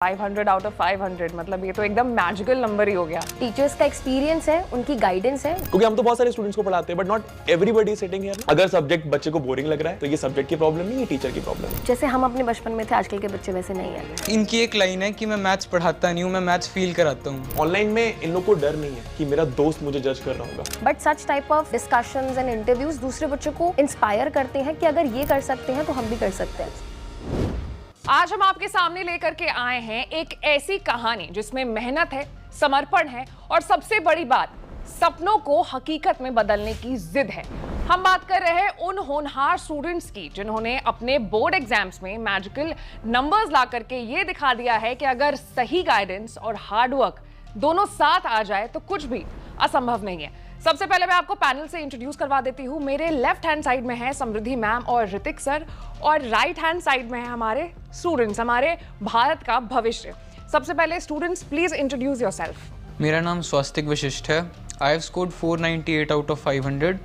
500 out of 500 मतलब ये तो एकदम मैजिकल नंबर ही हो गया। टीचर्स का एक्सपीरियंस है, उनकी गाइडेंस है। क्योंकि हम तो बहुत सारे स्टूडेंट्स को पढ़ाते हैं but not everybody sitting here. अगर सब्जेक्ट बच्चे को बोरिंग लग रहा है तो ये सब्जेक्ट की प्रॉब्लम नहीं है, टीचर की प्रॉब्लम है। जैसे हम अपने बचपन में थे, आजकल के बच्चे वैसे नहीं है। इनकी एक लाइन है कि मैं मैथ्स पढ़ाता नहीं हूँ, मैं मैथ्स फील कराता हूँ। ऑनलाइन में इन लोग को डर नहीं है कि मेरा दोस्त मुझे जज कर रहा होगा। But such type of discussions and interviews दूसरे बच्चों को इंस्पायर करते हैं कि अगर ये कर सकते हैं तो हम भी कर सकते हैं। आज हम आपके सामने लेकर के आए हैं एक ऐसी कहानी जिसमें मेहनत है, समर्पण है और सबसे बड़ी बात, सपनों को हकीकत में बदलने की जिद है। हम बात कर रहे हैं उन होनहार स्टूडेंट्स की जिन्होंने अपने बोर्ड एग्जाम्स में मैजिकल नंबर्स ला करके ये दिखा दिया है कि अगर सही गाइडेंस और हार्डवर्क दोनों साथ आ जाए तो कुछ भी असंभव नहीं है। सबसे पहले मैं आपको पैनल से इंट्रोड्यूस करवा देती हूँ। मेरे लेफ्ट हैंड साइड में है समृद्धि मैम और ऋतिक सर, और राइट हैंड साइड में है हमारे स्टूडेंट्स, हमारे भारत का भविष्य। सबसे पहले स्टूडेंट्स प्लीज इंट्रोड्यूस योरसेल्फ। मेरा नाम स्वास्तिक वशिष्ठ है। I have scored 498 out of 500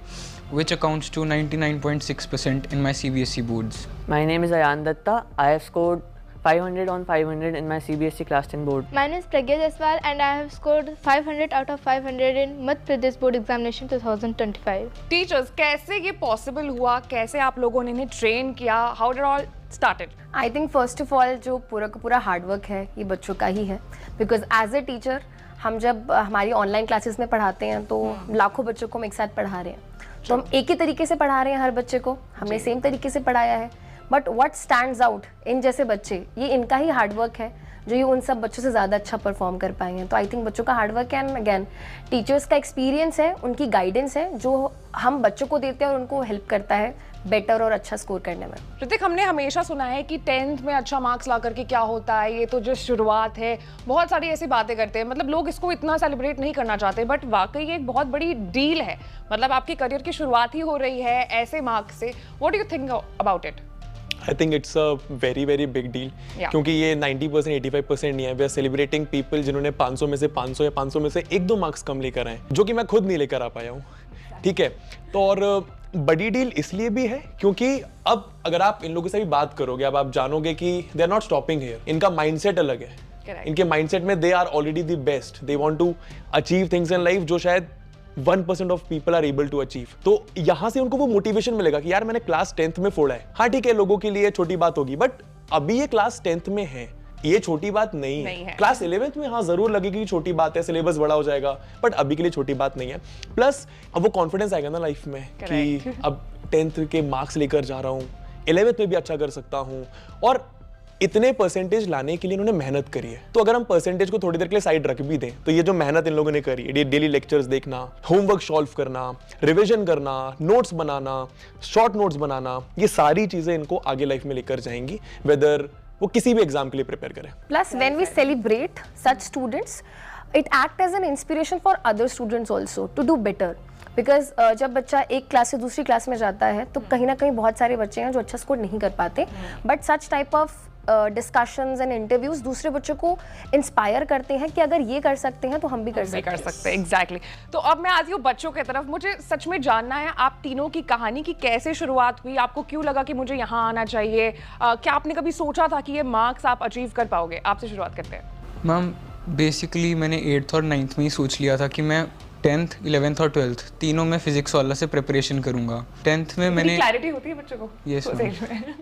which accounts to 99.6% in my CBSE boards. My name is Ayan Datta. I have scored 500 on 500 in my CBSE class 10 board. My name is Pragya Jaiswal and I have scored 500 out of 500 in Madhya Pradesh Board Examination 2025. Teachers, कैसे ये possible हुआ, कैसे आप लोगों ने इन्हें train किया, how did all started? I think first of all जो पूरा का पूरा हार्डवर्क है ये बच्चों का ही है। बिकॉज एज ए टीचर हम जब हमारी ऑनलाइन क्लासेस में पढ़ाते हैं तो लाखों बच्चों को हम एक साथ पढ़ा रहे हैं, तो हम एक ही तरीके से पढ़ा रहे हैं हर बच्चे को, हमने सेम तरीके से पढ़ाया है। But what stands out in जैसे बच्चे, ये इनका ही हार्डवर्क है जो ये उन सब बच्चों से ज़्यादा अच्छा परफॉर्म कर पाए हैं। तो आई थिंक बच्चों का हार्डवर्क एंड अगेन टीचर्स का एक्सपीरियंस है, उनकी गाइडेंस है जो हम बच्चों को देते हैं और उनको हेल्प करता है बेटर और अच्छा स्कोर करने में। ऋतिक, हमने हमेशा सुना है कि 10th में अच्छा मार्क्स ला करके क्या होता है, ये तो जो शुरुआत है, बहुत सारी ऐसी बातें करते हैं, मतलब लोग इसको इतना सेलिब्रेट नहीं करना चाहते, बट वाकई ये एक बहुत बड़ी डील है। मतलब आपकी करियर की शुरुआत ही हो रही है ऐसे मार्क्स से। What do you think about it? I think it's a very very big deal, क्योंकि ये 90% 85% नहीं है। वी आर सेलिब्रेटिंग पीपल जिन्होंने 500 में से 500 या 500 में से 1-2 मार्क्स कम लेकर आए, जो कि मैं खुद नहीं लेकर आ पाया हूँ। ठीक है, तो और बड़ी डील इसलिए भी है क्योंकि अब अगर आप इन लोगों से भी बात करोगे, अब आप जानोगे कि they are not stopping here. इनका माइंडसेट अलग है। Correct. इनके माइंडसेट में they are already the best, they want to achieve things in life जो शायद 1% of people are able to achieve. तो यहां से उनको वो मोटिवेशन मिलेगा कि यार मैंने क्लास 10th में फोड़ा है। हाँ ठीक है, लोगों के लिए छोटी बात होगी, बट अभी ये क्लास 10th में है, ये छोटी बात नहीं है। क्लास 11th में हाँ जरूर लगेगी कि छोटी बात है, सिलेबस बड़ा हो जाएगा, बट अभी के लिए छोटी बात नहीं है। प्लस अब वो कॉन्फिडेंस आएगा ना लाइफ में कि अब 10th के मार्क्स लेकर जा रहा हूँ, 11th में भी अच्छा कर सकता हूँ, और इतने परसेंटेज लाने के लिए इन्होंने मेहनत करी है। तो अगर हम परसेंटेज को थोड़ी देर के लिए साइड रख भी दें, तो ये जो मेहनत इन लोगों ने करी है, डेली लेक्चर्स देखना, होमवर्क सॉल्व करना, रिवीजन करना, नोट्स बनाना, शॉर्ट नोट्स बनाना, ये सारी चीजें इनको आगे लाइफ में लेकर जाएंगी, वेदर वो किसी भी एग्जाम के लिए प्रिपेयर करें। Plus when we celebrate such students, it act as an inspiration for other students also to do better. Because जब बच्चा एक क्लास से दूसरी क्लास में जाता है तो कहीं ना कहीं बहुत सारे बच्चे हैं जो अच्छा स्कोर नहीं कर पाते, but such type of discussions and interviews दूसरे बच्चों को इंस्पायर करते हैं कि अगर ये कर सकते हैं तो हम भी कर सकते हैं। एग्जैक्टली। तो अब मैं आती हूँ बच्चों की तरफ। मुझे सच में जानना है आप तीनों की कहानी की कैसे शुरुआत हुई, आपको क्यों लगा कि मुझे यहाँ आना चाहिए, क्या आपने कभी सोचा था कि ये मार्क्स आप अचीव कर पाओगे? आपसे शुरुआत करते हैं। मैम बेसिकली मैंने 8th और 9th में ही सोच लिया था कि मैं 10th, 11th और 12th तीनों में फिजिक्स वाला से प्रिपरेशन करूंगा। 10th में मैंने क्लैरिटी होती है बच्चों को। Yes, सही में।